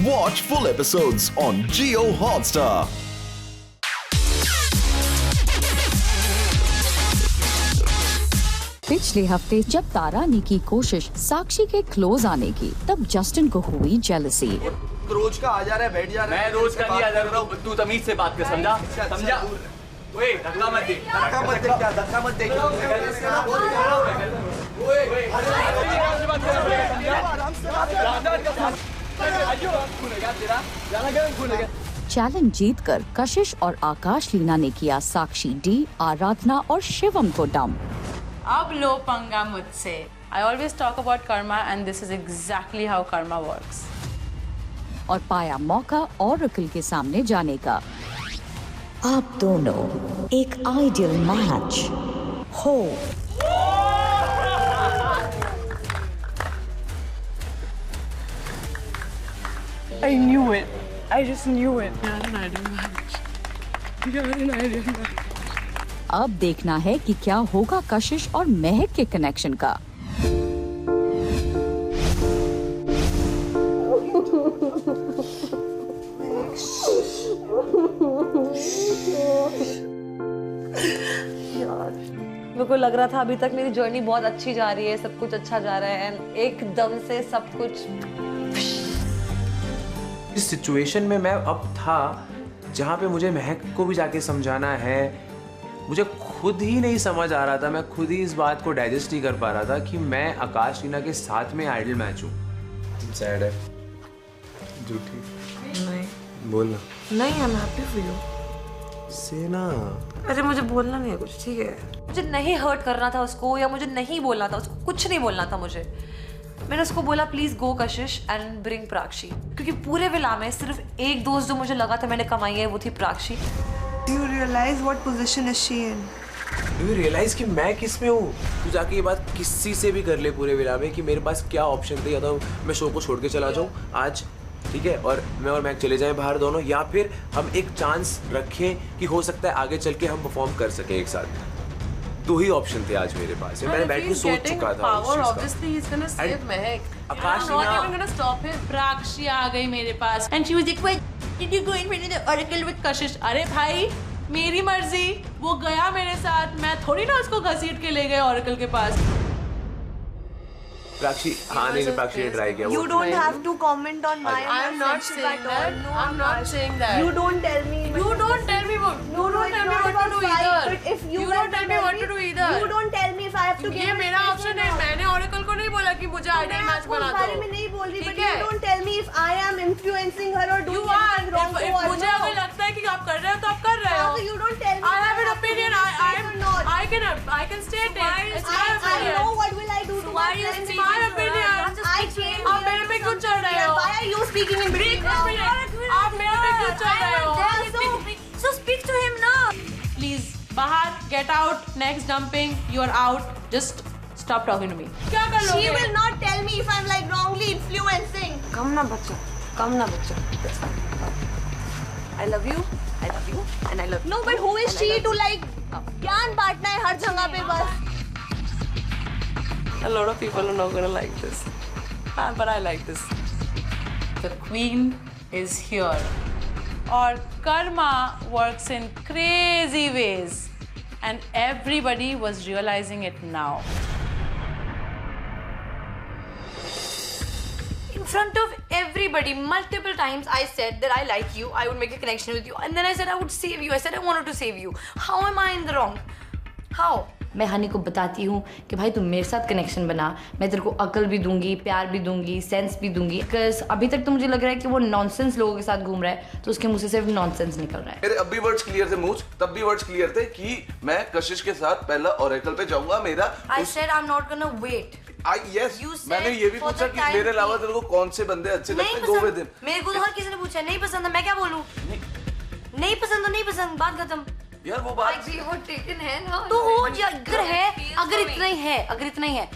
Watch full episodes on Jio Hotstar. पिछले हफ्ते जब तारा ने की कोशिश साक्षी के क्लोज आने की, तब जस्टिन को हुई जेलसी। रोज का आ जा रहा है, बैठ जा रहा है। मैं रोज का नहीं आ जा रहा हूँ, तू तमीज से बात कर, समझा? समझा? ओए, धक्का मत दे। धक्का मत दे, क्या धक्का मत दे। चैलेंज जीतकर कशिश और आकाश लीना ने किया साक्षी डी, आराधना और शिवम को डंप। अब लो पंगा मुझसे। I always talk about karma and this is exactly how karma works. और पाया मौका ऑरेकल के सामने जाने का। आप दोनों एक आइडियल मैच हो। I knew it. I just knew it. You're an ideal match. You're an ideal match. अब देखना है कि क्या होगा कशिश और महक के कनेक्शन का। मेरे को लग रहा था अभी तक मेरी जर्नी बहुत अच्छी जा रही है, सब कुछ अच्छा जा रहा है, एंड एकदम से सब कुछ। इस सिचुएशन में मैं अब था जहाँ पे मुझे महक को भी जाके समझाना है। मुझे खुद ही नहीं समझ आ रहा था, मैं खुद ही इस बात को डाइजेस्ट नहीं कर पा रहा था कि मैं आकाश रीना के साथ में आइडल मैच हूँ। सैड है, झूठी नहीं बोलना नहीं, I'm happy for you। से ना, अरे मुझे बोलना नहीं है कुछ, ठीक है? मुझे नहीं हर्ट करना था उसको, या मुझे नहीं बोलना था उसको, कुछ नहीं बोलना था मुझे। मैंने उसको बोला please go Kashish and bring प्राक्षी, क्योंकि पूरे विला में सिर्फ एक दोस्त जो मुझे लगा था मैंने कमाई है वो थी प्राक्षी। Do you realize what position is she in? Do you realize कि मैं किस में हूँ? तू जाके ये बात किसी से भी कर ले पूरे विला में कि मेरे पास क्या ऑप्शन थे, या तो मैं शो को छोड़ के चला जाऊँ आज, ठीक है, और मैं और मैक चले जाएं बाहर दोनों, या फिर हम एक चांस रखें कि हो सकता है आगे चल के हम परफॉर्म कर सकें एक साथ। दो ही ऑप्शन थे आज मेरे पास, मैंने बैठ के सोच चुका था उस चीज़ का। आकाश प्राक्षी आ गई मेरे पास and she was like, why did you go in front of the oracle with Kashish? अरे भाई मेरी मर्जी, वो गया मेरे साथ, मैं थोड़ी ना उसको घसीट के ले गए oracle के पास। प्राक्षी, हाँ नहीं, प्राक्षी ने ट्राई किया। You don't have to comment on my I'm not saying that. I'm not saying that. You don't tell me. You don't tell me what. You don't tell me what to do either. But if You don't tell me what to do either. You don't tell me if I have to give. ये मेरा option है, मैंने oracle को नहीं बोला कि मुझे idol match बना दो। मैं उस बारे में नहीं बोल रही, but ठीक है? you don't tell me if I am influencing her or doing You are. anything wrong to her. मुझे अगर लगता है कि आप कर रहे हो तो आप कर रहे हो। So you don't tell me. I have an opinion. I can state it. It's my I opinion. know what will I do to my friends. It's my opinion. I came आप मेरे पे क्यों चढ़ रहे हो? Why are you speaking in between now? आप मेरे पे क्यों चढ़ रहे हो? So speak to him now. Please, बाहर, get out. Next dumping, you're out. Just stop talking to me. क्या कर लोगे? She will not tell me if I'm like wrongly influencing. कम ना बच्चा, कम ना बच्चा। I love you, and I love you। No, but who is she to like ज्ञान बांटना है हर जगह पे बस? A lot of people are not gonna like this, but I like this। The queen is here. Or karma works in crazy ways, and everybody was realizing it now. In front of everybody, multiple times I said that I like you, I would make a connection with you, and then I said I would save you, I said I wanted to save you। How am I in the wrong? How? मैं हनी को बताती हूँ कि भाई तुम मेरे साथ connection बना, मैं तेरे को अकल भी दूंगी, प्यार भी दूंगी, सेंस भी दूंगी। बिकॉज अभी तक तो मुझे लग रहा है कि वो नॉनसेंस लोगों के साथ घूम रहा है, तो उसके मुंह से सिर्फ नॉनसेंस निकल रहा है। मेरे अब भी वर्ड्स क्लियर थे मुझ, तब भी वर्ड्स क्लियर थे कि मैं कशिश के साथ पहला ओरेकल पे जाऊंगा। मेरा I said I'm not gonna wait। yes, मैंने ये भी पूछा कि मेरे अलावा तेरे को कौन से बंदे अच्छे लगते हैं, गो विद हिम। मेरे को तो हर किसी ने पूछा, नहीं पसंद है, मैं क्या बोलूं? नहीं पसंद तो नहीं पसंद, बात खत्म। यार वो बात वो टेकन है ना, तो हो अगर है, अगर इतना ही है,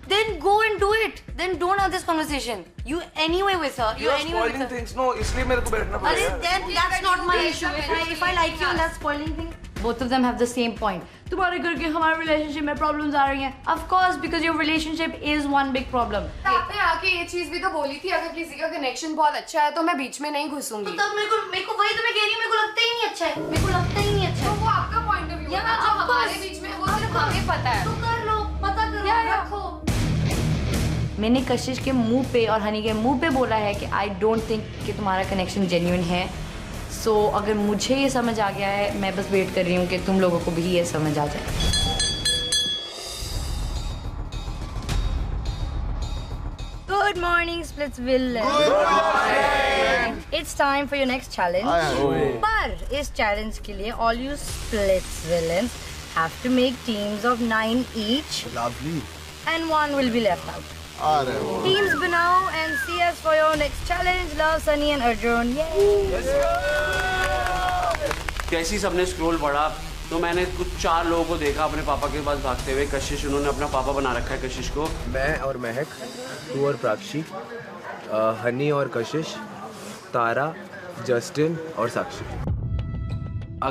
then go and do it, then don't have this conversation। You anyway with her, you anyway with her। Things, no, इसलिए मेरे को बैठना पड़ेगा। Then that's not my issue। If I like you and that's spoiling things, both of them have the same point. तुम्हारे करके हमारे relationship में problems आ रही हैं. Of course, because your relationship is one big problem. आपने आके ये चीज भी तो बोली थी, अगर किसी का कनेक्शन बहुत अच्छा है तो मैं बीच में नहीं घुसूंगी. तो तब मेरे को वही तो मैं कह रही हूँ, मेरे को लगता ही नहीं अच्छा है. मेरे को लगता ही नहीं अच्छा है. तो वो आपका पॉइंट ऑफ व्यू है ना, जो हमारे बीच में वो सिर्फ हमें पता है. तो कर लो, पता करो, रखो. मैंने कशिश के मुंह पे और हनी के मुंह पे बोला है कि आई डोंट थिंक कि तुम्हारा कनेक्शन जेन्युइन है. सो अगर मुझे ये समझ आ गया है, मैं बस वेट कर रही हूँ कि तुम लोगों को भी ये समझ आ जाए. Good morning, Splitsville. Good morning. It's time for your next challenge. पर इस challenge के लिए all you Splitsvillains have to make teams of 9 each. Lovely. And one will be left out. Teams बनाओ and see us for your next challenge. Love, Sunny and Arjun. Yay! जैसे ही सबने scroll बढ़ा तो मैंने कुछ 4 लोगों को देखा अपने पापा के पास भागते हुए. कशिश, उन्होंने अपना पापा बना रखा है कशिश को. मैं और महक, तू और प्राक्षी, हनी और कशिश, तारा, जस्टिन और साक्षी.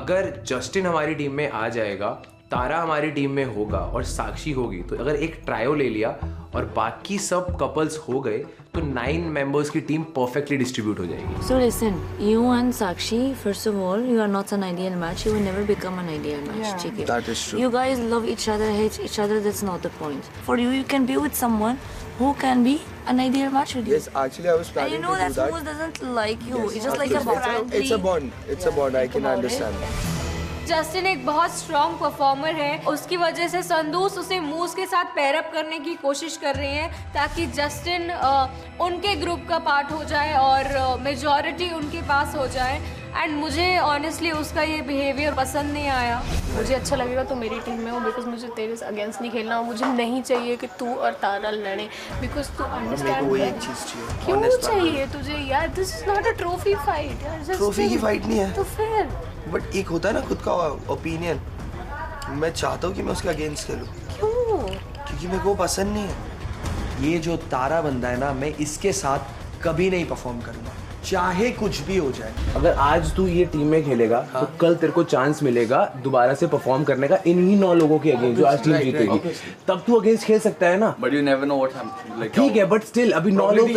अगर जस्टिन हमारी टीम में आ जाएगा, तारा हमारी टीम में होगा और साक्षी होगी, तो अगर एक ट्रायो ले लिया और बाकी सब कपल्स हो गए तो 9 मेंबर्स की टीम परफेक्टली डिस्ट्रीब्यूट हो जाएगी. So listen, you and Sakshi, first of all, you are not an ideal match. You will never become an ideal match. Yeah, that is true. You guys love each other, hate each other. That's not the point. For you, you can be with someone who can be an ideal match with you. Yes, actually, I was planning and you know to do that. Moose doesn't like you. Yes, It's just like a bond. It's a bond. It's a bond. I can understand that. Justin एक बहुत strong performer है, उसकी वजह से संदूस उसे मूस के साथ pair up करने की कोशिश कर रहे हैं ताकि जस्टिन उनके ग्रुप का पार्ट हो जाए और मेजॉरिटी उनके पास हो जाए. एंड मुझे ऑनेस्टली उसका ये बिहेवियर पसंद नहीं आया. मुझे अच्छा लगेगा तो मेरी टीम में हो, बिकॉज मुझे तेरे अगेंस्ट नहीं खेलना. मुझे नहीं चाहिए कि तू और तारा लड़े, बिकॉज तू अंडरस्टैंड. क्यों चाहिए तुझे यार? This is not a trophy fight यार. ट्रॉफी की फाइट नहीं है तो फिर बट एक होता है ना खुद का ओपिनियन. मैं चाहता हूँ कि मैं उसके अगेंस्ट खेलूँ. क्यों? क्योंकि मेरे को पसंद नहीं है ये जो तारा बंदा है ना. मैं इसके साथ कभी नहीं परफॉर्म करूँगा, चाहे कुछ भी हो जाए. अगर आज तू ये टीम में खेलेगा तो कल तेरे को चांस मिलेगा दोबारा से परफॉर्म करने का इन्हीं 9 लोगों के अगेंस्ट जो आज टीम जीतेगी. तब तू अगेंस्ट खेल सकता है ना. But you never know what happens. Like ठीक है, बट स्टिल अभी 9 लोग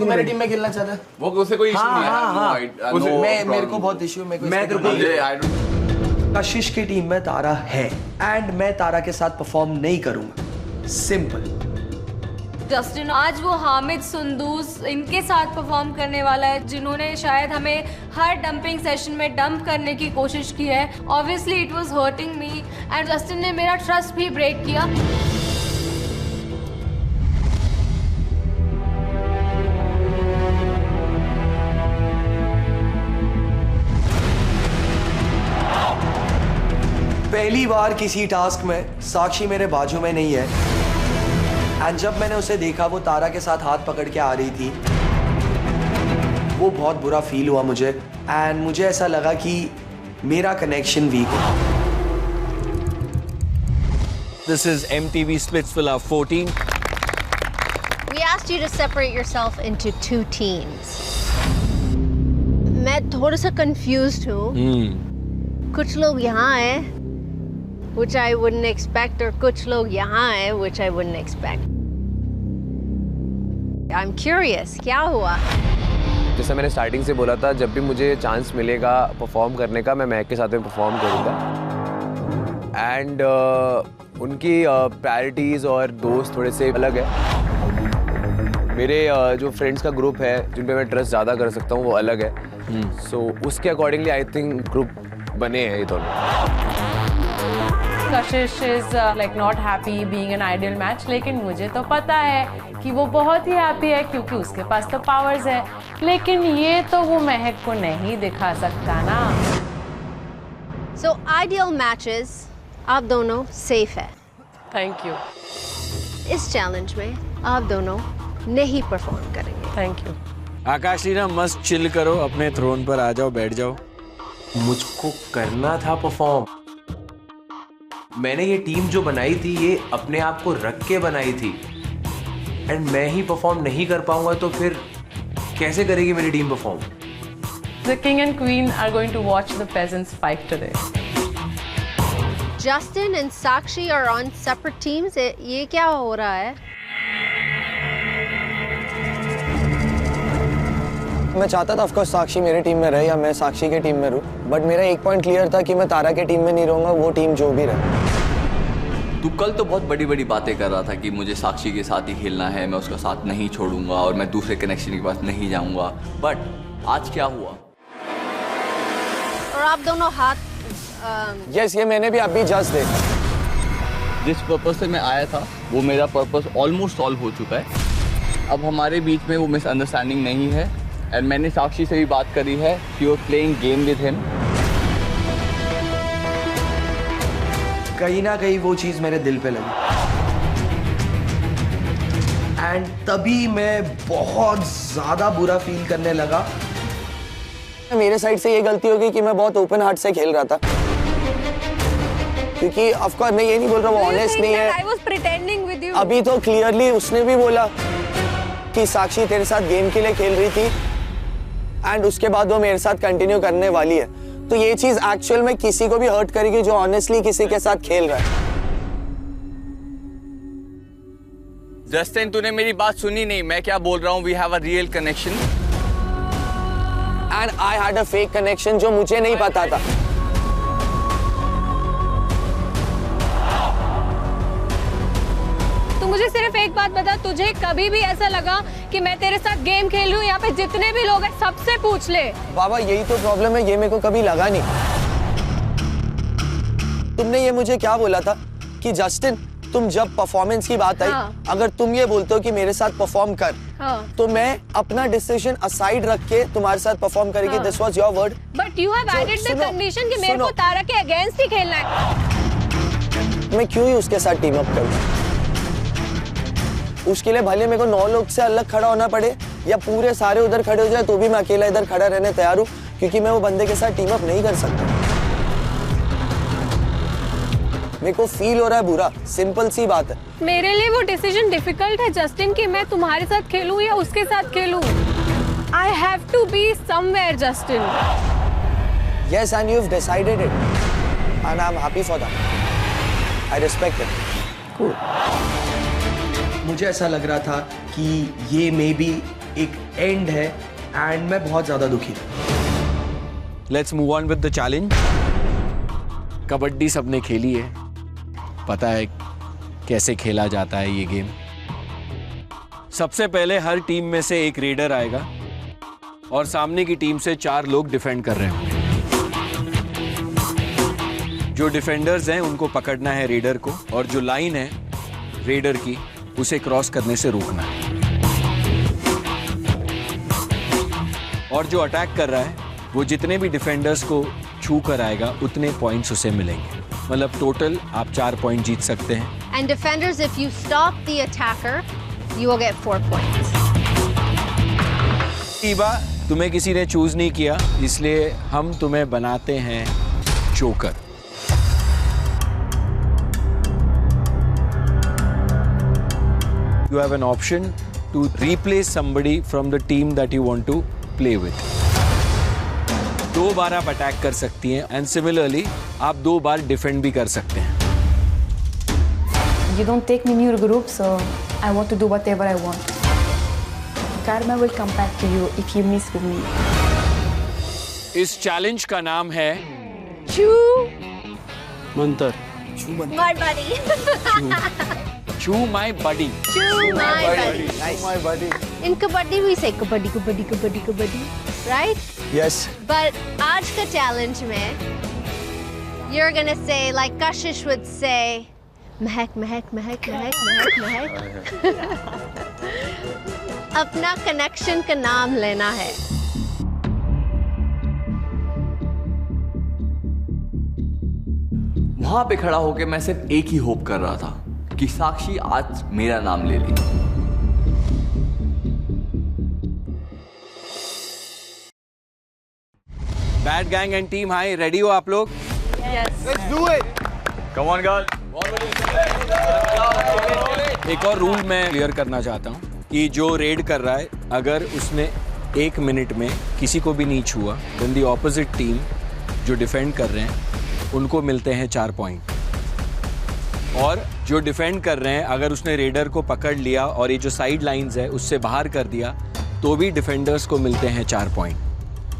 मेरी टीम में खेलना चाहता है वो, उसे कोई इशू नहीं है. मैं मेरे को बहुत इशू. मैं तेरे को कशिश की टीम में तारा है एंड मैं तारा के साथ परफॉर्म नहीं करूंगा. सिंपल. जस्टिन आज वो हामिद, सुंदूस इनके साथ परफॉर्म करने वाला है जिन्होंने शायद हमें हर डंपिंग सेशन में डंप करने की कोशिश की है. Obviously it was hurting me and Justin ने मेरा ट्रस्ट भी ब्रेक किया. पहली बार किसी टास्क में साक्षी मेरे बाजू में नहीं है एंड जब मैंने उसे देखा वो तारा के साथ हाथ पकड़ के आ रही थी, वो बहुत बुरा फील हुआ मुझे एंड मुझे ऐसा लगा कि मेरा कनेक्शन वीक है. This is MTV Splitsvilla 14. We asked you to separate yourself into 2 teams. मैं थोड़ा सा confused हूँ. कुछ लोग यहाँ हैं which I wouldn't expect, और कुछ लोग यहाँ हैं which I wouldn't expect. I'm curious, क्या हुआ? जैसा मैंने स्टार्टिंग से बोला था, जब भी मुझे चांस मिलेगा परफॉर्म करने का मैं महक के साथ में परफॉर्म करूँगा. एंड उनकी प्रायोरिटीज़ और दोस्त थोड़े से अलग है. मेरे जो फ्रेंड्स का ग्रुप है जिन पे मैं ट्रस्ट ज़्यादा कर सकता हूँ वो अलग है. सो उसके अकॉर्डिंगली आई थिंक ग्रुप बने हैं ये दोनों. कशिश is like not happy being an ideal match, लेकिन मुझे तो पता है कि वो बहुत ही हैप्पी है क्योंकि उसके पास तो पावर्स है. लेकिन ये तो वो महक को नहीं दिखा सकता ना. So ideal matches आप दोनों सेफ है. Thank you. इस चैलेंज में आप दोनों नहीं परफॉर्म करेंगे. Thank you. आकाश लीना मस्त चिल करो, अपने थ्रोन पर आ जाओ, बैठ जाओ. मुझको करना था परफॉर्म. मैंने ये टीम जो बनाई थी ये अपने आप को रख के बनाई थी एंड मैं ही परफॉर्म नहीं कर पाऊंगा तो फिर कैसे करेगी मेरी team perform. The king and queen are going to watch the peasants fight today. Justin and Sakshi are on separate teams. ये क्या हो रहा है? मैं चाहता था ऑफकोर्स साक्षी मेरे टीम में रहे या मैं साक्षी के टीम में रहूं, बट मेरा एक पॉइंट क्लियर था कि मैं तारा के टीम में नहीं रहूंगा, वो टीम जो भी रहे। तू कल तो बहुत बड़ी बड़ी बातें कर रहा था कि मुझे साक्षी के साथ ही खेलना है, मैं उसका साथ नहीं छोड़ूंगा और मैं दूसरे कनेक्शन के पास नहीं जाऊंगा, बट आज क्या हुआ? और आप दोनों हाथ यस ये मैंने भी अभी जस्ट देखा। जिस पर्पस से मैं आया था वो मेरा पर्पस ऑलमोस्ट सॉल्व हो चुका है। अब हमारे बीच में वो मिसअंडरस्टैंडिंग नहीं है एंड मैंने साक्षी से भी बात करी है कि वो प्लेइंग गेम विद हिम। कहीं ना कहीं वो चीज मेरे दिल पे लगी एंड तभी मैं बहुत ज्यादा बुरा फील करने लगा। मेरे साइड से ये गलती होगी कि मैं बहुत ओपन हार्ट से खेल रहा था, क्योंकि ऑफ कोर्स मैं ये नहीं बोल रहा वो ऑनेस्ट नहीं है। I was pretending with you. अभी तो क्लियरली उसने भी बोला कि साक्षी तेरे साथ गेम के लिए खेल रही थी एंड उसके बाद वो मेरे साथ कंटिन्यू करने वाली है, तो ये चीज एक्चुअल में किसी को भी हर्ट करेगी जो ऑनेस्टली किसी के साथ खेल रहा है। जस्टिन तूने मेरी बात सुनी नहीं, मैं क्या बोल रहा हूँ, we have a real connection and I had a fake connection जो मुझे नहीं पता था। तो मुझे सिर्फ एक बात बता, तुझे कभी भी ऐसा लगा कि मैं तेरे साथ गेम खेल रही हूँ? यहाँ पे जितने भी लोग हैं सबसे पूछ ले। बाबा यही तो प्रॉब्लम है, ये मेरे को कभी लगा नहीं। तुमने ये मुझे क्या बोला था कि जस्टिन तुम जब परफॉर्मेंस की बात आई, अगर तुम ये बोलते हो कि मेरे साथ परफॉर्म कर, तो मैं अपना डिसीजन असाइड रख के तुम्हारे साथ परफॉर्म करेगी। This was your word. But you have added the condition कि मेरे को तारा के अगेंस्ट ही खेलना है। मैं क्यों ही उसके साथ टीम अप करूं? उसके लिए भले मेरे को 9 लोग से अलग खड़ा होना पड़े या पूरे सारे उधर खड़े हो जाए, तो भी मैं अकेला इधर खड़ा रहने तैयार हूं, क्योंकि मैं वो बंदे के साथ टीम अप नहीं कर सकता। मेरे को फील हो रहा है बुरा, सिंपल सी बात है। मेरे लिए वो डिसीजन डिफिकल्ट है जस्टिन कि मैं तुम्हारे साथ खेलूं या उसके साथ खेलूं। I have to be somewhere, Justin. Yes, and you've decided it, and I'm happy for that. I respect it. Cool. मुझे ऐसा लग रहा था कि ये मे बी एक एंड है एंड मैं बहुत ज्यादा दुखी था। Let's move on with the challenge. Kabaddi सबने खेली है, पता है कैसे खेला जाता है ये गेम। सबसे पहले हर टीम में से एक रेडर आएगा और सामने की टीम से 4 लोग डिफेंड कर रहे होंगे। जो डिफेंडर्स हैं उनको पकड़ना है रेडर को, और जो लाइन है रेडर की उसे क्रॉस करने से रोकना है। और जो अटैक कर रहा है वो जितने भी डिफेंडर्स को छू कर आएगा उतने पॉइंट्स उसे मिलेंगे। मतलब टोटल आप 4 पॉइंट जीत सकते हैं। And defenders, if you stop the attacker, you will get 4 points. ईबा, तुम्हें किसी ने चूज नहीं किया, इसलिए हम तुम्हें बनाते हैं joker. You have an option to replace somebody from the team that you want to play with. 2 बार आप अटैक कर सकती हैं एंड सिमिलरली आप 2 बार डिफेंड भी कर सकते हैं। You don't take me in your group, so I want to do whatever I want. Karma will come back to you if you miss with me. इस चैलेंज का नाम है Mantar. My buddy. Chew my buddy. Chew my buddy. Nice. My buddy. In kabaddi we say kabaddi, kabaddi, kabaddi, kabaddi, right? Yes. But आज का challenge में you're gonna say like Kashish would say, महक महक महक महक महक महक। अपना connection का नाम लेना है। वहां पे खड़ा होके मैं सिर्फ एक ही होप कर रहा था कि साक्षी आज मेरा नाम ले ली। Bad gang and team high, ready हो आप लोग? Let's do it. Come on, girl. एक और रूल मैं क्लियर करना चाहता हूँ कि जो रेड कर रहा है अगर उसने 1 मिनट में किसी को भी नहीं छुआ, then the opposite टीम जो डिफेंड कर रहे हैं उनको मिलते हैं 4 पॉइंट। और जो डिफेंड कर रहे हैं अगर उसने रेडर को पकड़ लिया और ये जो साइड लाइंस है उससे बाहर कर दिया तो भी डिफेंडर्स को मिलते हैं 4 point.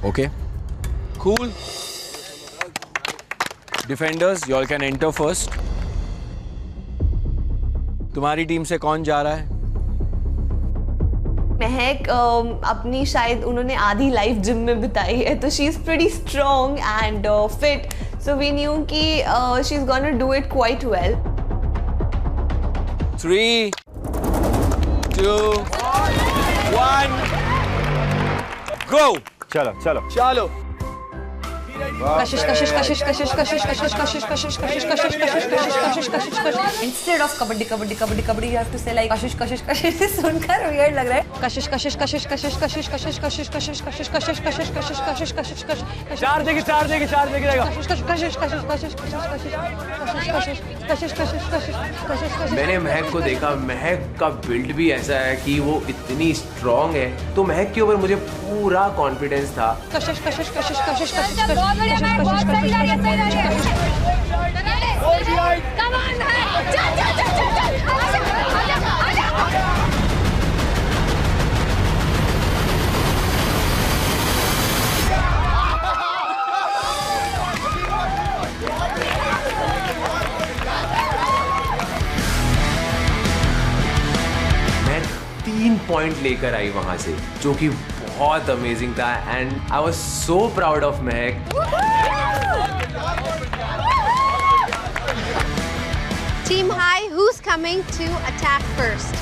Okay, cool. Defenders, you all can enter first. तुम्हारी टीम से कौन जा रहा है? महक अपनी शायद उन्होंने आधी लाइफ जिम में बिताई है, तो she is pretty strong and fit, so we knew कि she is gonna do it quite well. 3, 2, 1, go! चलो चलो चलो। कशिश Kashish Kashish Kashish Kashish Kashish Kashish Kashish Kashish Kashish Kashish Kashish Kashish Kashish Kashish instead of kabaddi kabaddi kabaddi kabaddi you have to say like Kashish Kashish कशिश से सुनकर वियर्ड लग रहा है। कशिश कशिश कशिश कशिश कशिश कशिश कशिश कशिश कशिश कशिश कशिश कशिश कशिश कशिश कशिश 4 देगी 4 देगी 4 देगी रहेगा। कशिश कशिश कशिश कशिश कशिश कशिश कशिश कशिश कशिश कशिश। मैंने महक को देखा, महक का बिल्ड भी ऐसा है कि वो इतनी स्ट्रांग है, तो महक के ऊपर मुझे पूरा कॉन्फिडेंस था। कशिश कशिश कशिश कशिश कशिश कशिश बहुत बढ़िया महक, बहुत सही लग रहा है, सही लग रहा है। कम ऑन महक, चल चल चल चल चल, आजा आजा आजा। मैं 3 पॉइंट लेकर आई वहां से, जो कि बहुत अमेजिंग था and I was so proud of Mahak. Team High, who's coming to attack first?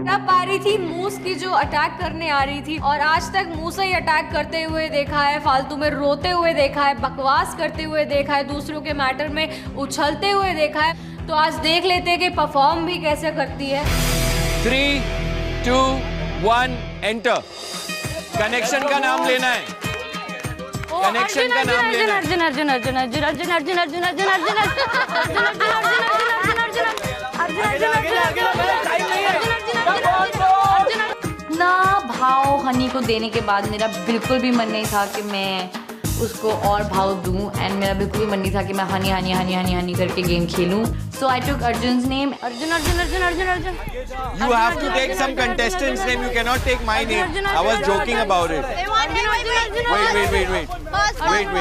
तब आ रही थी मूस की जो अटैक करने आ रही थी, और आज तक मूस ही अटैक करते हुए देखा है, फालतू में रोते हुए देखा है, बकवास करते हुए देखा है, दूसरों के मैटर में उछलते हुए देखा है। तो आज देख लेते हैं कि परफॉर्म भी कैसे करती है। 3, 2, 1, एंटर। कनेक्शन का नाम लेना है, कनेक्शन का नाम लेना है। अर्जुन अर्जुन अर्जुन अर्जुन अर्जुन अर्जुन अर्जुन अर्जुन अर्जुन अर्जुन ना भाव हनी को देने के बाद मेरा बिल्कुल भी मन नहीं था कि मैं उसको और भाव दूं, एंड मेरा बिल्कुल भी मन नहीं था कि मैं हनी हनी हनी हनी हनी करके game खेलूं। So I took Arjun's name. Arjun, Arjun, Arjun, Arjun, Arjun. You have to take some contestant's name. You cannot take my name. I was joking about it. Wait.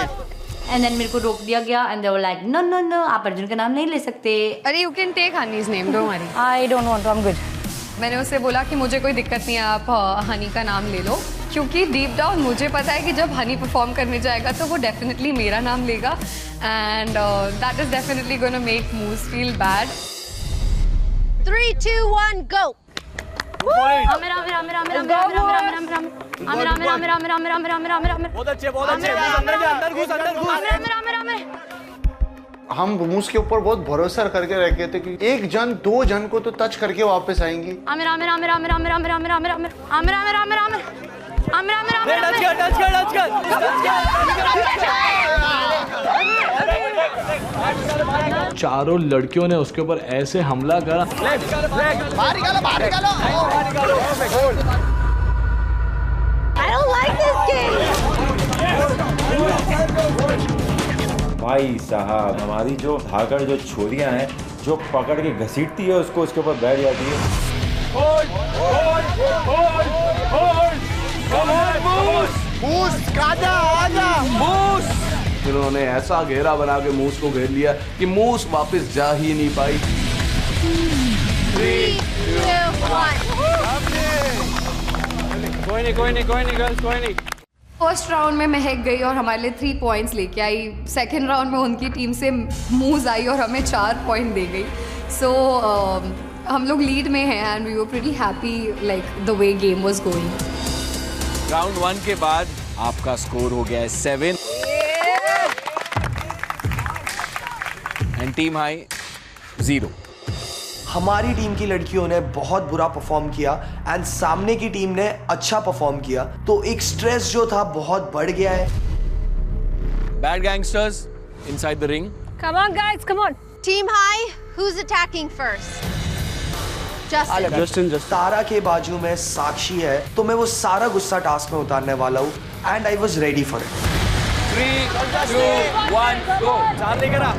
And then मेरे को रोक दिया गया, and they were like, no, no, no, आप अर्जुन का नाम नहीं ले सकते। अरे you can take Hani's name, don't worry. I don't want to, I'm good. मैंने उससे बोला कि मुझे कोई दिक्कत नहीं है, आप हनी का नाम ले लो, क्योंकि डीप डाउन मुझे पता है कि जब हनी परफॉर्म करने जाएगा तो वो डेफिनेटली मेरा नाम लेगा, and that is definitely gonna make Moose feel bad. 3, 2, 1, go! बहुत अच्छे अंदर घुस। हम मूस के ऊपर बहुत भरोसा करके रखे थे कि 1 जन 2 जन को तो टच करके वापस आएंगी। चारों लड़कियों ने उसके ऊपर ऐसे हमला करा। I don't like this game. भाई साहब, हमारी जो भागड़ जो छोरियां हैं, जो पकड़ के घसीटती है उसको, उसके ऊपर बैठ जाती है। इन्होंने ऐसा घेरा बना के मूस को घेर लिया कि मूस वापस जा ही नहीं पाई। 3, 2, 1. कोई नहीं गर्ल्स, कोई नहीं। फर्स्ट राउंड में महक गई और हमारे लिए 3 पॉइंट्स लेके आई। सेकेंड राउंड में उनकी टीम से मूज आई और हमें 4 पॉइंट दे गई। सो हम लोग लीड में हैं and we were pretty happy like the way game was going. Round 1 के बाद आपका स्कोर हो गया है 7 एंड टीम हाई 0। हमारी टीम की लड़कियों ने बहुत बुरा परफॉर्म किया एंड सामने की टीम ने अच्छा परफॉर्म किया, तो एक स्ट्रेस जो था बहुत बढ़ गया है। Bad gangsters inside the ring. Come on guys, come on. Team High, who's attacking first? Justin. तारा के बाजू में साक्षी है, तो मैं वो सारा गुस्सा टास्क में उतारने वाला हूँ and I was ready for it. 3, 2, 1, go. 4 लेकर आ।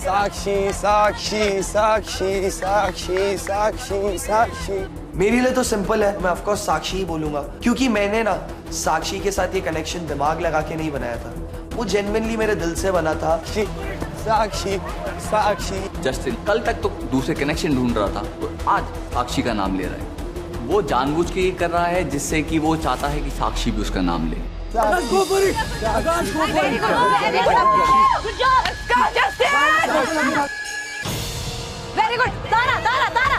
साक्षी साक्षी साक्षी साक्षी साक्षी साक्षी। मेरे लिए तो सिंपल है, मैं ऑफकोर्स साक्षी ही बोलूंगा, क्योंकि मैंने ना साक्षी के साथ ये कनेक्शन दिमाग लगा के नहीं बनाया था, वो जेन्युइनली मेरे दिल से बना था। साक्षी साक्षी। जस्टिन कल तक तो दूसरे कनेक्शन ढूंढ रहा था, तो आज साक्षी का नाम ले रहा है। वो जानबूझ के ये कर रहा है जिससे कि वो चाहता है कि साक्षी भी उसका नाम ले। वेरी गुड तारा तारा तारा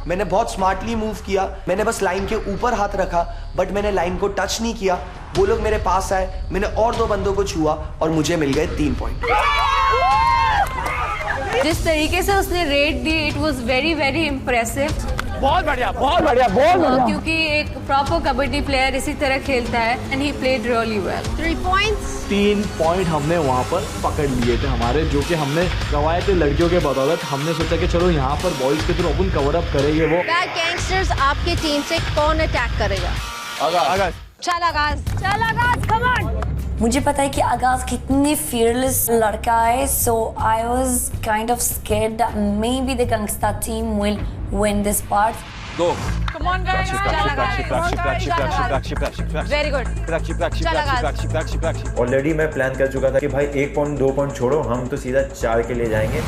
मैंने बहुत स्मार्टली मूव किया, मैंने बस लाइन के ऊपर हाथ रखा, बट मैंने लाइन को टच नहीं किया। वो लोग मेरे पास आए, मैंने और 2 बंदों को छुआ और मुझे मिल गए 3 पॉइंट। जिस तरीके से उसने red the, it was very very impressive. बहुत बढ़िया बहुत बढ़िया बहुत बढ़िया। क्योंकि एक प्रॉपर कबड्डी प्लेयर इसी तरह खेलता है and he played really well. 3 points। 3 point हमने वहाँ पर पकड़ लिए थे हमारे, जो कि हमने गंवाए थे लड़कियों के बदौलत। हमने सोचा कि चलो यहाँ पर बॉयज के थ्रू अपन कवर अप करेंगे। वो बैड गैंगस्टर्स आपके टीम से कौन अटैक करेगा? आगाज। चल आगाज कम ऑन। मुझे पता है कि आगाज कितनी fearless लड़का है, so I was kind of scared that maybe the gangsta team will win this part. Go. Come on guys. Very good. Already मैं प्लान कर चुका था कि भाई 1 पॉइंट 2 पॉइंट छोड़ो, हम तो सीधा 4 के लिए जाएंगे।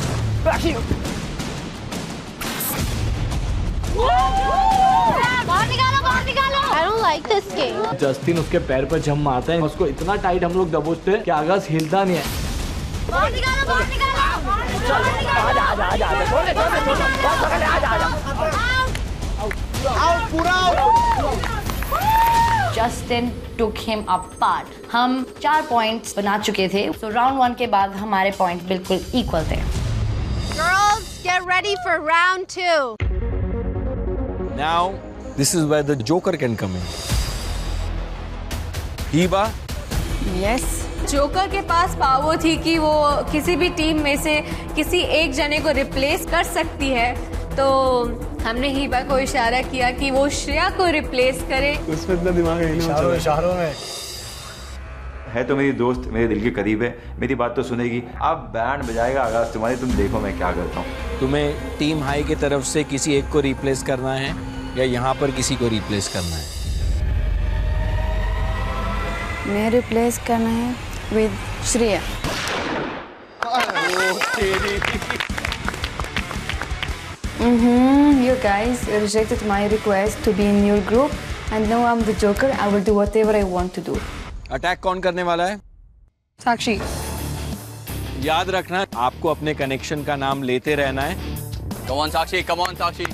I don't like this game. Justin उसके पैर पर जम मारता है, उसको इतना टाइट हम लोग दबोचते हैं कि आगाज हिलता नहीं है। Justin took him apart. हम 4 पॉइंट्स बना चुके थे, तो राउंड 1 के बाद हमारे पॉइंट बिल्कुल इक्वल थे। Girls, get ready for round 2. Now this is where the Joker can come in. Hiba. Yes. Joker के पास पावर थी कि वो किसी भी टीम में से किसी एक जने को रिप्लेस कर सकती है, तो हमने हिबा को इशारा किया कि वो श्रेया को रिप्लेस करे। उसमें इतना दिमाग नहीं इशारों में है तो मेरी दोस्त मेरे दिल के करीब है, मेरी बात तो सुनेगी। अब बैंड बजाएगा आगाज तुम्हारी, तुम देखो मैं क्या करता हूँ। तुम्हें टीम हाई की तरफ से किसी एक को रिप्लेस करना है या यहाँ पर किसी को रिप्लेस करना है? मैं रिप्लेस करना है with Shreya. You guys rejected my request to be in your group and now I'm the Joker. I will do whatever I want to do. Attack कौन करने वाला है? साक्षी। याद रखना, आपको अपने कनेक्शन का नाम लेते रहना है। Come on Sakshi, come on साक्षी।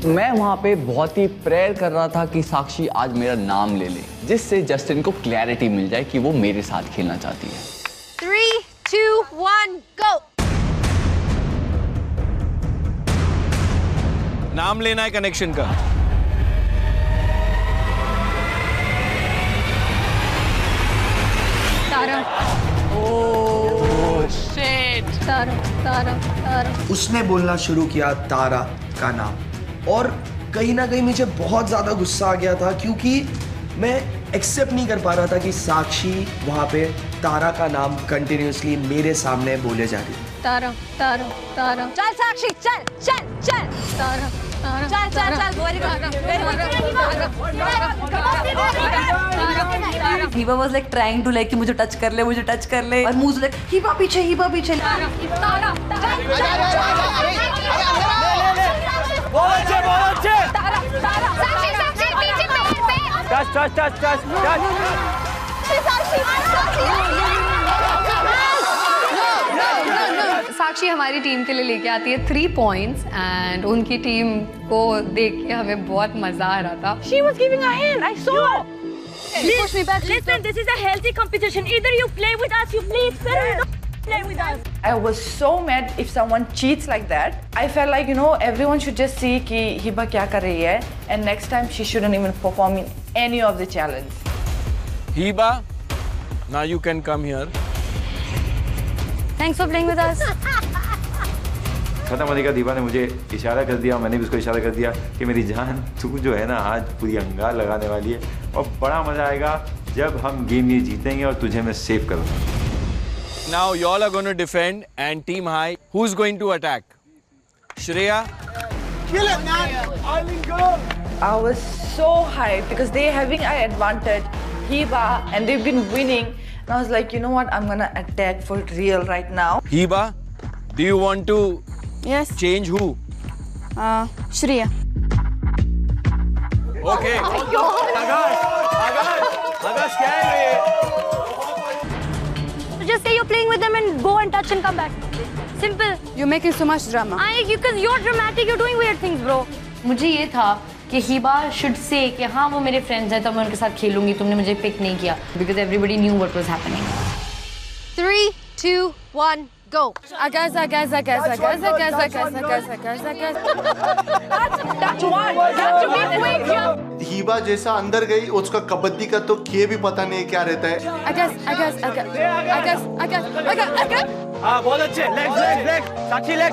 मैं वहाँ पे बहुत ही प्रेयर कर रहा था कि साक्षी आज मेरा नाम ले ले, जिससे जस्टिन को क्लैरिटी मिल जाए कि वो मेरे साथ खेलना चाहती है। 3, 2, 1, go. नाम लेना है कनेक्शन का। तारा। Oh shit. तारा तारा तारा। उसने बोलना शुरू किया तारा का नाम, और कहीं ना कहीं मुझे बहुत ज़्यादा गुस्सा आ गया था, क्योंकि मैं एक्सेप्ट नहीं कर पा रहा था कि साक्षी वहाँ पे तारा का नाम कंटिन्यूसली मेरे सामने बोले जा रही है। तारा तारा तारा। चल साक्षी चल चल चल। तारा तारा। चल चल चल। Hiba was like trying to like कि मुझे टच कर ले, मुझे टच कर ले, और मुझे like हिबा पीछे हिबा पीछे। बहुत अच्छे। टच। साक्षी हमारी टीम के लिए लेके आती है 3 points and उनकी टीम को देख के हमें बहुत मजा आ रहा था। She was giving a hand. I saw. She pushed me back. Listen, this is a healthy competition. Either you play with us, you play play with us. I was so mad if someone cheats like that. I felt like, you know, everyone should just see कि हिबा क्या कर रही है, and next time she shouldn't even perform in any of the challenge. Hiba, now you can come here. Thanks for playing with us. खत्म होने का दीवा ने मुझे इशारा कर दिया, मैंने भी उसको इशारा कर दिया कि मेरी जान तू जो है ना आज पूरी अंगार लगाने वाली है और बड़ा मजा आएगा जब हम गेम ये जीतेंगे और तुझे मैं सेव करूँगा। Now you all are going to defend and team high. Who's going to attack? Shreya? Kill it, man! I will go! I was so hyped because they're having an advantage. Hiba, and they've been winning. And I was like, you know what? I'm gonna attack for real right now. Hiba, do you want to change who? Shreya. Okay. Agash, क्या है ये? Just say you're playing with them and go and touch and come back. Simple. You're making so much drama. Because you're dramatic, you're doing weird things, bro. मुझे ये था कि Hiba should say कि हाँ वो मेरे फ्रेंड्स हैं तो मैं उनके साथ खेलूंगी, तुमने मुझे पिक नहीं किया because everybody knew what was happening. 3, 2, 1, go. Agaz. Touch one. Touch to be quick here. Heba जैसा अंदर गई, उसका कबड्डी का तो किए भी पता नहीं क्या रहता है। Agaz. हाँ बहुत अच्छे। लेग साक्षी लेग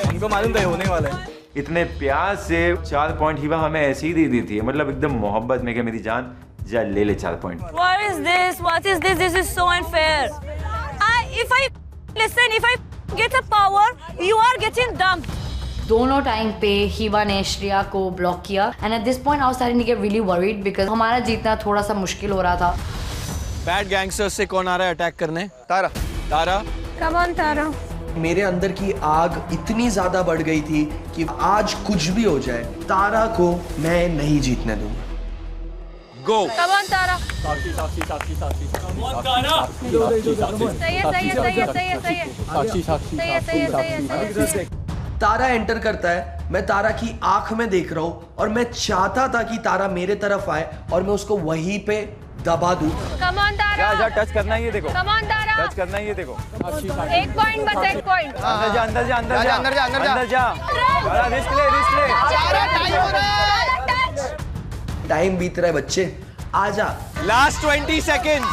हमको मालूम था ये होने वाला है। इतने प्यार से 4 पॉइंट हीबा हमें ऐसे ही दे दी थी, मतलब एकदम मोहब्बत में कि मेरी जान जा ले ले 4 point. What is this? This is so unfair. If I get a power, you are getting dumped. दोनों टाइम पे हिबा ने श्रेया को ब्लॉक किया and at this point I was starting to get really worried because हमारा जीतना थोड़ा सा मुश्किल हो रहा था। बैड गैंगस्टर्स से कौन आ रहा है अटैक करने? तारा। Come on, Tara. मेरे अंदर की आग इतनी ज्यादा बढ़ गई थी कि आज कुछ भी हो जाए तारा को मैं नहीं जीतने दूंगा। Go. Come on, Tara. साक्षी। सही है। तारा एंटर करता है, मैं तारा की आंख में देख रहा हूँ और मैं चाहता था कि तारा मेरे तरफ आए और मैं उसको वहीं पे दबा दूं। Come on, Tara. जा टच करना है ये देखो। Come on, Tara. टच करना है ये देखो। 1 पॉइंट बस 1 पॉइंट। अंदर जा। रिस्क ले। टाइम बीत रहा है बच्चे, आजा। Last 20 second.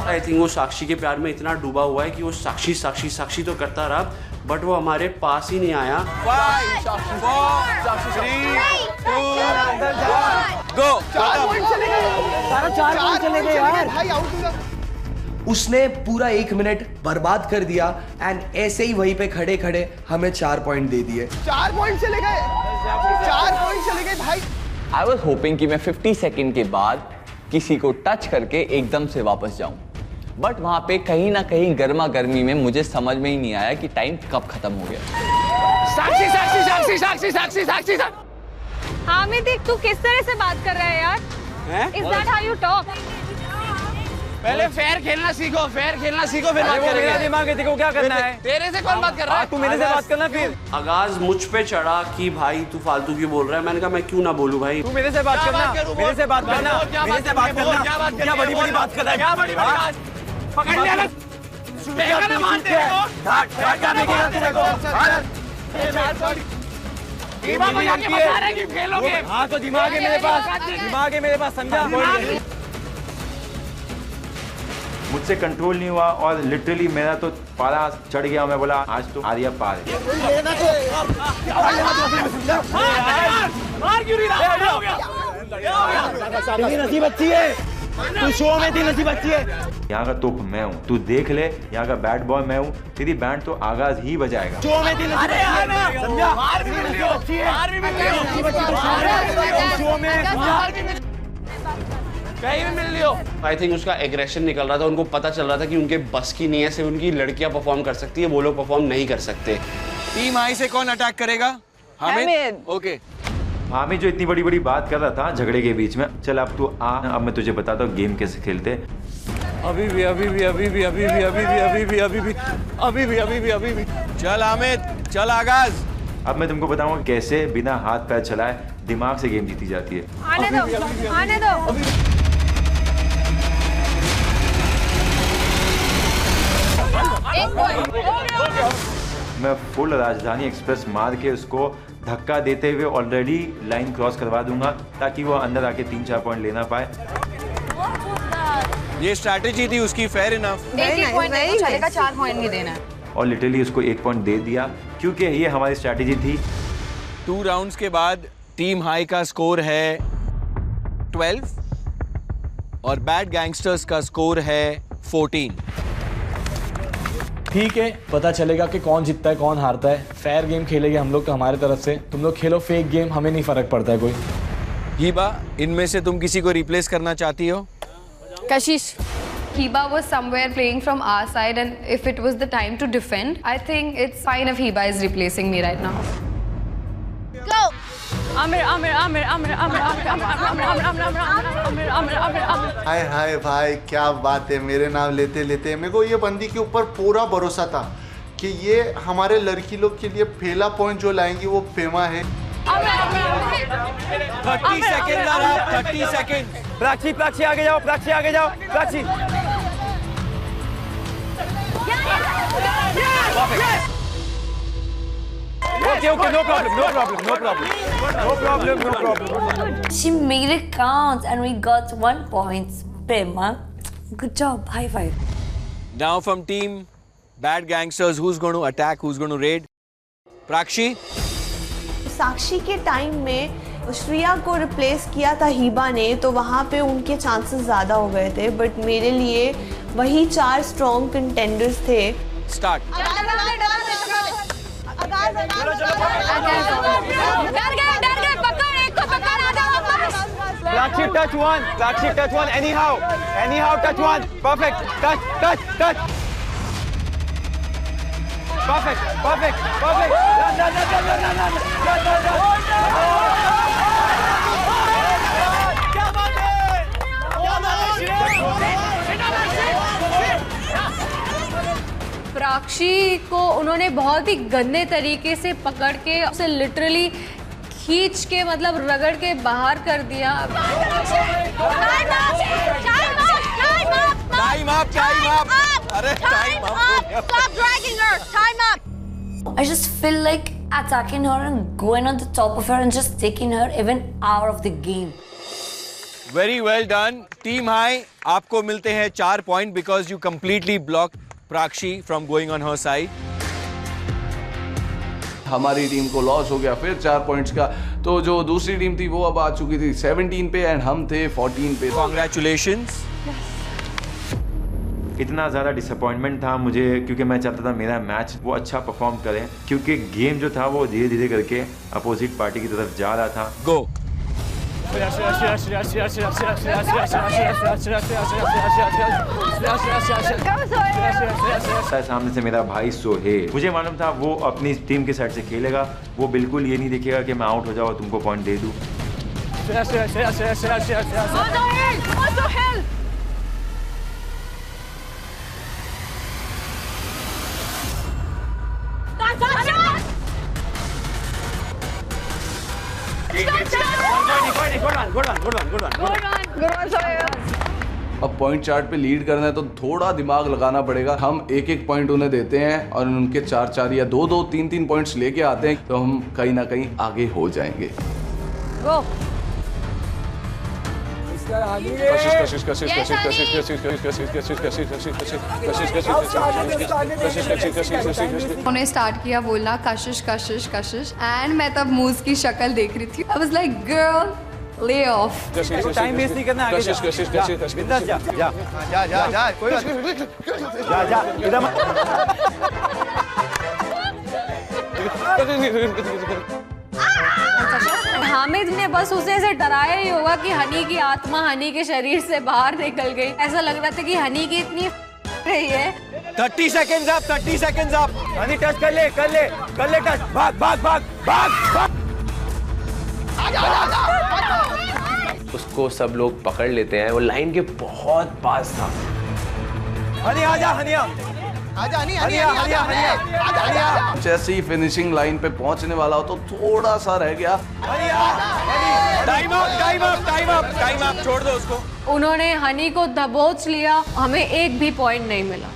आई थिंक वो साक्षी के प्यार में इतना डूबा हुआ है कि वो साक्षी तो करता रहा बट वो हमारे पास ही नहीं आया। 5, 4, 3, 2, 1, गो। 4 पॉइंट चले गए यार। उसने पूरा 1 मिनट बर्बाद कर दिया एंड ऐसे ही वहीं पे खड़े खड़े हमें 4 पॉइंट दे दिए। 4 पॉइंट चले गए भाई। आई वॉज होपिंग कि मैं 50 सेकेंड के बाद किसी को टच करके एकदम से वापस जाऊं, बट वहां पे कहीं ना कहीं गर्मा गर्मी में मुझे समझ में ही नहीं आया कि टाइम कब खत्म हो गया। साक्षी। हामिद तू किस तरह से बात कर रहा है यार? Is that how you talk? पहले फेयर खेलना सीखो फिर बात करेंगे। मेरा दिमाग है, देखो क्या करना है। तेरे से कौन बात कर रहा है? तू मेरे से बात करना फिर। आगाज मुझ पे चढ़ा कि भाई तू फालतू क्यों बोल रहा है। मैंने कहा मैं क्यों ना बोलूं भाई। तू मेरे से बात करना। क्या बड़ी बात कर रहा है? क्या बड़ी बात? पकड़ लिया ना। हाँ तो दिमाग है मेरे पास समझा। मुझसे कंट्रोल नहीं हुआ और लिटरली मेरा तो पारा चढ़ गया। मैं बोला आज तो आर्या पार है। नसीब अच्छी है, तू शो में थी, नसीब अच्छी है। यहाँ का तोप मैं हूँ, तू देख ले। यहाँ का बैट बॉय मैं हूँ, तेरी बैंड तो आगाज ही बजाएगा। शो में थी, कहीं भी मिल लियो। आई थिंक उसका एग्रेशन निकल रहा था, उनको पता चल रहा था कि उनके बस की नहीं है, सिर्फ उनकी लड़कियां परफॉर्म कर सकती है, वो लोग परफॉर्म नहीं कर सकते। टीम आई से कौन अटैक करेगा? हामिद। ओके। हामिद जो इतनी बड़ी बात कर रहा था झगड़े के बीच में, चल अब तू आ, अब मैं तुझे बताता हूँ गेम कैसे खेलते। अभी भी। चल हामिद, चल आगाज। अब मैं तुमको बताऊंगा कैसे बिना हाथ पैर चलाए दिमाग से गेम जीती जाती है। आने दो। मैं फुल राजधानी एक्सप्रेस मार के उसको धक्का देते हुए ऑलरेडी लाइन क्रॉस करवा दूंगा ताकि वो अंदर आके 3-4 पॉइंट लेना पाए। ये स्ट्रैटेजी थी उसकी, फेयर इनफ। एक पॉइंट नहीं चलेगा, 4 पॉइंट नहीं देना है। और लिटरली उसको 1 पॉइंट दे दिया क्योंकि ये हमारी स्ट्रैटेजी थी। 2 राउंड्स के बाद टीम हाई का स्कोर है 12 और बैड गैंगस्टर्स का स्कोर है 14। ठीक है, पता चलेगा कि कौन जीतता है कौन हारता है। फेयर गेम खेलेंगे हम लोग तो हमारे तरफ से, तुम लोग खेलो फेक गेम, हमें नहीं फर्क पड़ता है कोई। हिबा, इनमें से तुम किसी को रिप्लेस करना चाहती हो? Kashish. Hiba was somewhere playing from our side, and if it was the time to defend, I think it's fine if Hiba is replacing me right now. Go! Amir, Amir, Amir, Amir, Amir, Amir, Amir, Amir, Amir, Amir, Amir, Amir, Amir, Amir, Amir. हाय हाय भाई, क्या बात है। मेरे नाम लेते लेते मेरे को ये बंदी के ऊपर पूरा भरोसा था कि ये हमारे लड़की लोग के लिए पहला पॉइंट जो लाएंगी वो फेमा है। 30 सेकंड आ रहा, 30 सेकंड। प्राची, प्राची आगे जाओ, प्राची आगे जाओ, Prachi. Okay, okay, no problem, no problem, no problem, no problem, no problem. She made it count and we got 1 point. Prema, good job, high five. Now from team bad gangsters, who's going to attack, who's going to raid? Prakshi? साक्षी के time में श्रिया को replace किया था हिबा ने, तो वहाँ पे उनके चांसेस ज़्यादा हो गए थे, बट मेरे लिए वही 4 स्ट्रॉन्ग कंटेंडर्स थे। Start. Prakshi, touch one. Prakshi, touch one. Anyhow, anyhow, touch one. Perfect. Touch, touch, touch. Perfect, perfect, perfect. Run, run, run, run, run, run, run, run, run. क्या बात है? क्या बात है? प्राक्षी को उन्होंने बहुत ही गंदे तरीके से पकड़ के उसे लिटरली खींच के मतलब रगड़ के बाहर कर दिया। Time up, time up. अरे time up. Stop dragging her. Time up. I just feel like attacking her and going on the top of her and just taking her even out of the game. Very well done. Team High, आपको मिलते हैं 4 point because you completely blocked Prakshi from going on her side. हमारी team को loss हो गया फिर 4 points का। तो जो दूसरी टीम थी वो अब आ चुकी थी 17 पे एंड हम थे 14 पे। Congratulations. इतना ज़्यादा डिसअपॉइंटमेंट था मुझे क्योंकि मैं चाहता था मेरा मैच वो अच्छा परफॉर्म करे, क्योंकि गेम जो था वो धीरे धीरे करके अपोजिट पार्टी की तरफ जा रहा था। गो। सामने से मेरा भाई सोहेल, मुझे मालूम था वो अपनी टीम के साइड से खेलेगा, वो बिल्कुल ये नहीं देखेगा कि मैं आउट हो जाऊँ तुमको पॉइंट दे दूँ। अब पॉइंट चार्ट पे लीड करना है तो थोड़ा दिमाग लगाना पड़ेगा। हम 1-1 पॉइंट उन्हें देते हैं और उनके 4-4 या 2-2 3-3 पॉइंट्स लेके आते हैं तो हम कहीं ना कहीं आगे हो जाएंगे। Go. उन्होंने स्टार्ट किया बोलना कशिश कशिश कशिश एंड मैं तब मूज की शक्ल देख रही थी। I was like girl lay off. Time waste नहीं करना, आगे जा। बिंदास जा जा जा जा जा, कोई बात नहीं, जा जा इधर हामिद ने बस उसे ऐसे डराया ही होगा कि हनी की आत्मा हनी के शरीर से बाहर निकल गई। ऐसा लग रहा था कि हनी की इतनी रही है। 30 seconds up, 30 seconds up. Honey touch कर ले, कर ले, कर ले टच। भाग भाग भाग भाग भाग। उसको सब लोग पकड़ लेते हैं, वो लाइन के बहुत पास था। हनी आजा, हनिया आजा, हनी हनी हनिया हनिया। जैसे ही फिनिशिंग लाइन पे पहुंचने वाला हो तो थोड़ा सा रह गया। Time up, time up, time up, time up, छोड़ दो उसको। उन्होंने हनी को दबोच लिया, हमें एक भी पॉइंट नहीं मिला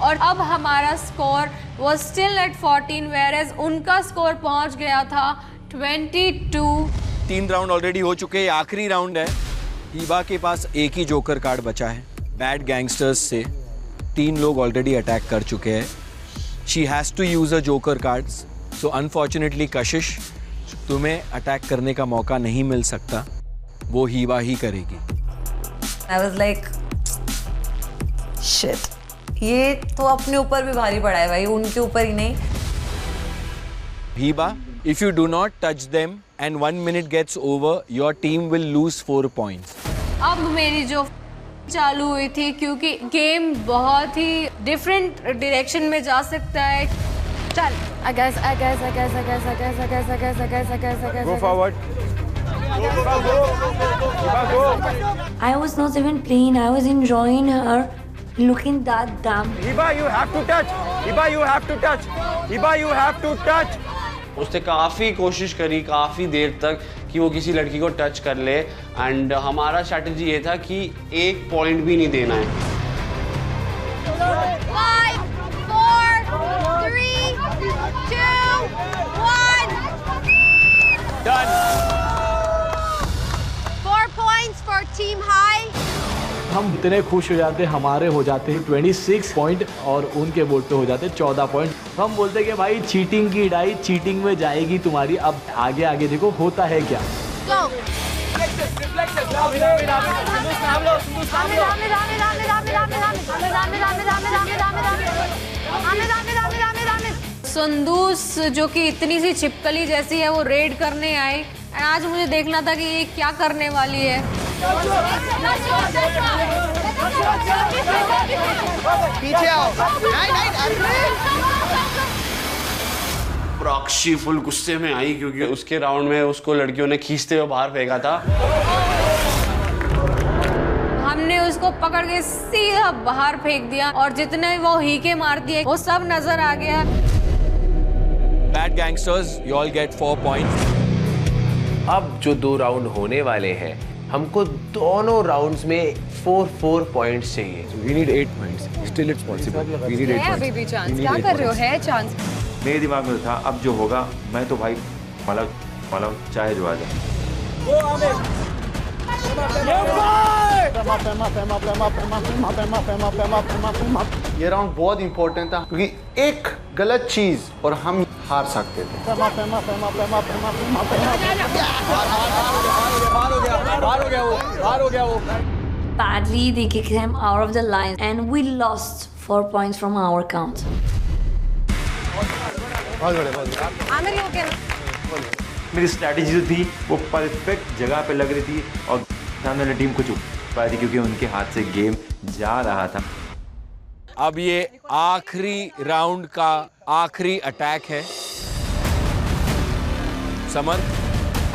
और अब हमारा score was still at 14 whereas उनका स्कोर पहुंच गया था 22। 3 राउंड ऑलरेडी हो चुके हैं, आखिरी राउंड है। हिबा के पास एक ही जोकर कार्ड बचा है। बैड गैंगस्टर्स से 3 लोग ऑलरेडी अटैक कर चुके हैं. She has to use a joker cards. So unfortunately Kashish, तुम्हें अटैक करने का मौका नहीं मिल सकता, वो हीबा ही करेगी. I was like, shit. ये तो अपने ऊपर भी भारी पड़ा है भाई, उनके ऊपर ही नहीं. Heba, if you do not touch them and 1 minute gets over, your team will lose 4 points. अब मेरी जो चालू हुई थी, क्योंकि गेम बहुत ही डिफरेंट डायरेक्शन में जा सकता है. चल. I guess. Go forward. I was not even playing. I was enjoying her looking that dumb. Hiba, you have to touch. Hiba, you have to touch. Hiba, you have to touch. उसने काफ़ी कोशिश करी काफ़ी देर तक कि वो किसी लड़की को टच कर ले, एंड हमारा स्ट्रैटेजी ये था कि 1 पॉइंट भी नहीं देना है. 5, 4, 3, 2, 1. Done. 4 points for Team High. हम इतने खुश हो जाते, हमारे हो जाते हैं 26 पॉइंट और उनके बोर्ड पे हो जाते 14 पॉइंट. हम बोलते कि भाई चीटिंग की डाई चीटिंग में जाएगी तुम्हारी. अब आगे आगे देखो होता है क्या. संदूस जो कि इतनी सी छिपकली जैसी है, वो रेड करने आए. आज मुझे देखना था कि ये क्या करने वाली है. पीछे आओ. प्राक्षी फुल गुस्से में आई क्योंकि उसके राउंड में उसको लड़कियों ने खींचते हुए बाहर फेंका था. हमने उसको पकड़ के सीधा बाहर फेंक दिया और जितने वो हीके मार दिए वो सब नजर आ गया. Bad gangsters, you all get 4 points. अब जो 2 राउंड होने वाले हैं, हमको दोनों राउंड्स में 4 पॉइंट्स चाहिए. We need 8 points. Still it's possible. We need 8 points. अभी भी चांस. क्या कर रहे हो? है चांस. मेरे दिमाग में था अब जो होगा मैं तो भाई मतलब चाहे जो आ जाए. ये राउंड बहुत इंपॉर्टेंट था क्योंकि एक गलत चीज और हम हार सकते थे. बाहर हो गया वो. Badly, they kicked him out of the line, and we lost 4 points from our count. मेरी स्ट्रैटेजी जो थी वो परफेक्ट जगह पे लग रही थी और सामने वाली टीम को चुप पाई थी क्योंकि उनके हाथ से गेम जा रहा था. अब ये आखिरी राउंड का आखिरी अटैक है. समर,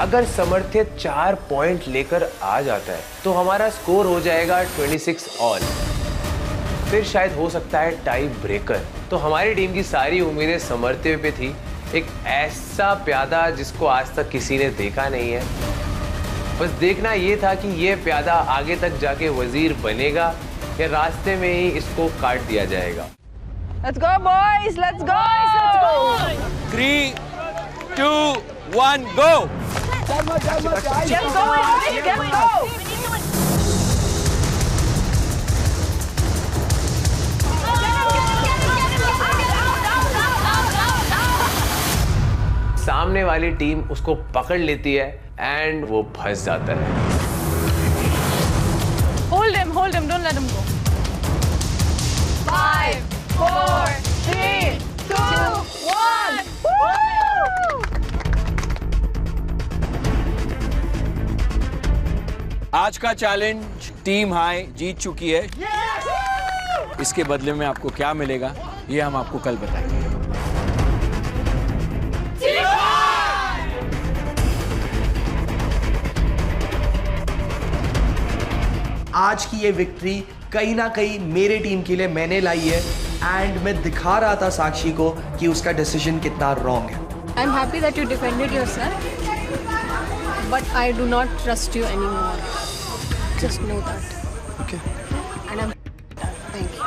अगर समर्थ्य 4 पॉइंट लेकर आ जाता है तो हमारा स्कोर हो जाएगा 26 ऑल. फिर शायद हो सकता है टाई ब्रेकर. तो हमारी टीम की सारी उम्मीदें समर्थ्य पे थी, एक ऐसा प्यादा जिसको आज तक किसी ने देखा नहीं है. बस देखना ये था कि ये प्यादा आगे तक जाके वजीर बनेगा या रास्ते में ही इसको काट दिया जाएगा. Let's go boys, let's go. 3, 2, 1, go. Get going, get go. सामने वाली टीम उसको पकड़ लेती है एंड वो फंस जाता है. Hold him, don't let him go. 5, 4, 3, 2, 1. आज का चैलेंज टीम हाई जीत चुकी है. इसके बदले में आपको क्या मिलेगा ये हम आपको कल बताएंगे. आज की ये विक्ट्री कहीं ना कहीं मेरे टीम के लिए मैंने लाई है एंड मैं दिखा रहा था साक्षी को कि उसका डिसीजन कितना रॉन्ग है. I'm happy that you defended yourself, but I do not trust you anymore. Just know that. Okay. And I'm thank you.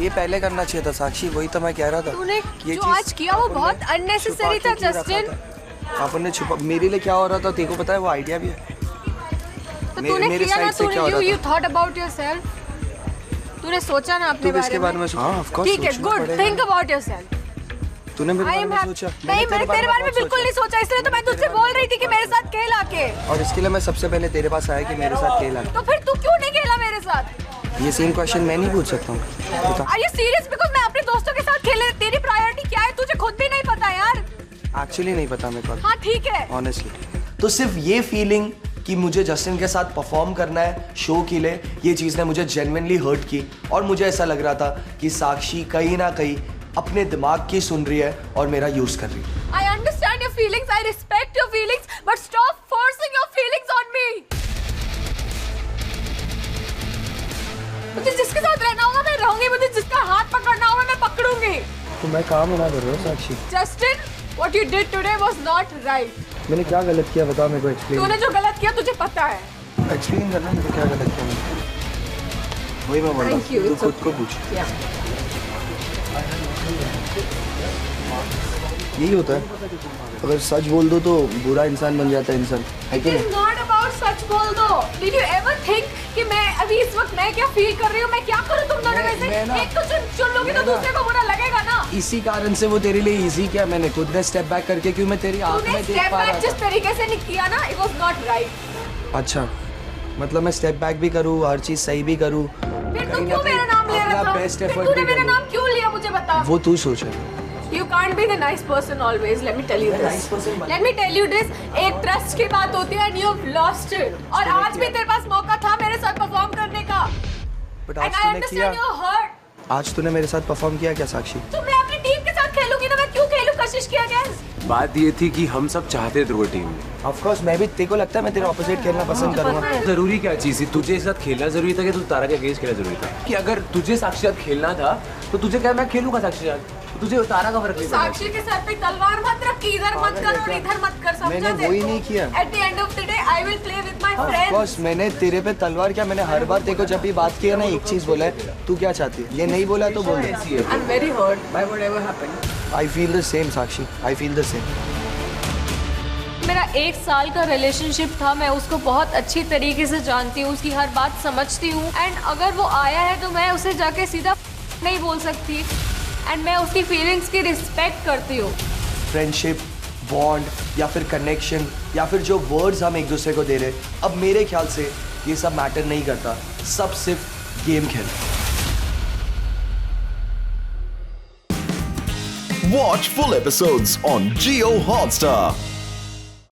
ये पहले करना चाहिए था साक्षी, वही तो मैं कह रहा था. तूने जो आज किया वो बहुत अननेसेसरी था जस्टिन. आपने छुपा. मेरे लिए क्या हो रहा था तेरे को पता है, वो आइडिया भी है. तो तूने किया ना, तूने you thought about yourself. तूने सोचा ना अपने बारे में? हाँ, of course, ठीक है, सोचना गुड, पड़ेगा। Think about yourself. तूने मेरे I बारे am में happy- सोचा? नहीं, मैंने तेरे बारे में बिल्कुल नहीं सोचा, इसलिए तो मैं तुझसे बोल रही थी कि मेरे साथ खेल आके। और इसके लिए मैं सबसे पहले तेरे पास आया कि मेरे साथ खेला। तो फिर तू क्यों नहीं खेला मेरे साथ? ये सेम क्वेश्चन मैं नहीं पूछ सकता हूँ, बता। Are you serious? Because मैं अपने दोस्तों के साथ खेले, तेरी प्रायोरिटी क्या है तुझे खुद भी नहीं पता यार। एक्चुअली नहीं पता मेरे को, हाँ ठीक है। ऑनेस्टली। तो सिर्फ ये फीलिंग कि मुझे जस्टिन के साथ परफॉर्म करना है शो के लिए, ये चीज़ ने मुझे जेन्युइनली हर्ट की। और मुझे ऐसा लग रहा था कि साक्षी कहीं ना कहीं अपने दिमाग की सुन रही है और मेरा यूज कर रही है। I understand your feelings, I respect your feelings, but stop forcing your feelings on me. मुझे जिसके साथ रहना होगा मैं रहूंगी, मुझे जिसका हाथ पकड़ना होगा मैं पकड़ूंगी। तो मैं काम मना कर रहा हूँ साक्षी। Justin, what you did today was not right. मैंने क्या गलत किया बता मेरे को, एक्सप्लेन। तूने जो गलत किया तुझे पता है। एक्सप्लेन करना मुझे क्या गलत किया मैंने। वही मैं बोल रहा Thank you, हूँ, तू it's खुद को पूछ। Yeah. यही होता है, अगर सच बोल दो तो बुरा इंसान बन जाता है इंसान, है कि It is नहीं? not about सच बोल दो। Did you ever think कि मैं अभी इस वक्त मैं क्या फील कर रही हूँ, मैं क्या करूँ तुम दोनों में से? एक तो चुन लोगी तो दूसरे को बुरा लगेगा ना। इसी कारण से वो तेरे लिए इजी किया मैंने, खुद ने स्टेप बैक करके, क्यों मैं तेरी आंख तूने में देख स्टेप पा रहा बैक जिस था। तरीके से नहीं किया ना, it was not right. अच्छा, मतलब मैं स्टेप बैक भी करूँ, हर चीज सही भी करूँ, फिर तू क्यों मेरा नाम ले रहा था? बेस्ट फिर एफर्ट तूने भी मेरा करूँ। नाम क्यों लिया मुझे बता। वो तू सोच। You can't be the nice person always. Let me tell you this. Let me tell you this. एक ट्रस्ट की बात होती है and you've lost it. और आज भी तेरे पास मौका था मेरे साथ परफॉर्म करने का। बट And आज I तूने किया, understand you're hurt. आज तूने मेरे साथ परफॉर्म किया क्या साक्षी? तो मैं अपनी टीम के साथ खेलूंगी ना, मैं क्यों खेलूं कशिश के अगेंस्ट? बात ये थी कि हम सब चाहते थे तेरे टीम में। ऑफ कोर्स मैं भी, तेरे को लगता है मैं तेरे ऑपोजिट खेलना पसंद करूंगा? जरूरी क्या चीज थी? तुझे इस साथ खेलना जरूरी था कि तू तारा के अगेंस्ट खेलना जरूरी था? कि अगर तुझे साक्षी साथ खेलना था तो तुझे क्या मैं खेलूंगा साक्षी साथ, तुझे तारा का फर्क नहीं पड़ता। साक्षी के सर पे तलवार मत रख कि इधर मत कर और इधर मत कर, समझा? मैंने वही नहीं किया। At the end of the day, I will play with my of friends. Course मैंने तेरे पे तलवार क्या, मैंने हर बार तेरे को जब भी बात की है ना एक चीज बोला है, तू क्या चाहती है, ये नहीं बोला तो बोल दे। I'm very hurt by whatever happened. I feel the same Sakshi, I feel the same. मेरा 1 साल का रिलेशनशिप था, मैं उसको बहुत अच्छी तरीके से जानती हूँ, उसकी हर बात समझती हूँ। एंड अगर वो आया है तो मैं उसे जाके सीधा नहीं बोल सकती, एंड मैं उसकी फीलिंग्स की रिस्पेक्ट करती हूँ। फ्रेंडशिप, बॉन्ड या फिर कनेक्शन या फिर जो वर्ड्स हम एक दूसरे को दे रहे, अब मेरे ख्याल से ये सब मैटर नहीं करता, सब सिर्फ गेम खेल। Watch full episodes on Jio Hotstar.